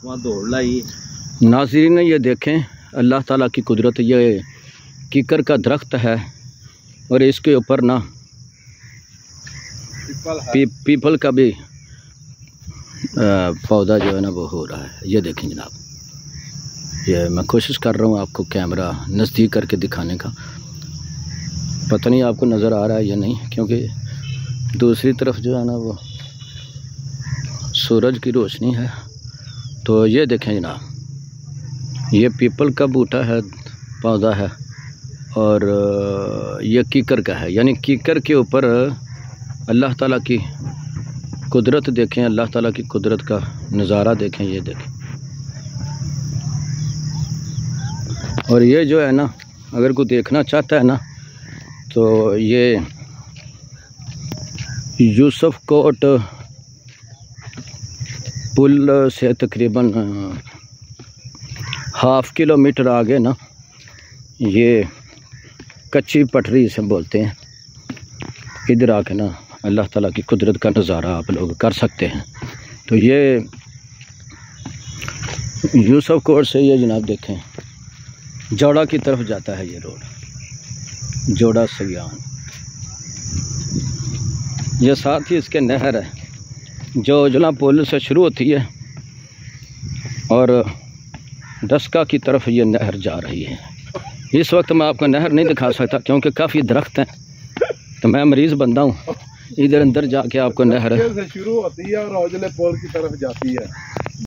वहाँ दौड़ लाई। नाज़रीन ये देखें अल्लाह ताला की कुदरत। ये कीकर का दरख्त है और इसके ऊपर ना पीपल का भी पौधा जो है ना वो हो रहा है। ये देखें जनाब, ये मैं कोशिश कर रहा हूँ आपको कैमरा नज़दीक करके दिखाने का। पता नहीं आपको नज़र आ रहा है या नहीं, क्योंकि दूसरी तरफ जो है ना वो सूरज की रोशनी है। तो ये देखें जनाब, ये पीपल का बूटा है, पौधा है और ये कीकर का है। यानी कीकर के ऊपर अल्लाह ताला की कुदरत देखें, अल्लाह ताला की कुदरत का नज़ारा देखें। ये देखें, और ये जो है ना, अगर कोई देखना चाहता है ना तो ये यूसुफ कोट पुल से तकरीबन हाफ़ किलोमीटर आगे ना, ये कच्ची पटरी से बोलते हैं, इधर आके ना अल्लाह ताला की कुदरत का नज़ारा आप लोग कर सकते हैं। तो ये यूसुफ कोट से ये जनाब देखें जोड़ा की तरफ जाता है ये रोड, जोड़ा सगियान। ये साथ ही इसके नहर है जो उजला पुल से शुरू होती है और डस्का की तरफ ये नहर जा रही है। इस वक्त मैं आपको नहर नहीं दिखा सकता क्योंकि काफ़ी दरख्त हैं, तो मैं मरीज़ बंदा हूँ। इधर अंदर जाके आपको नहर शुरू होती है और उजले पुल की तरफ जाती है।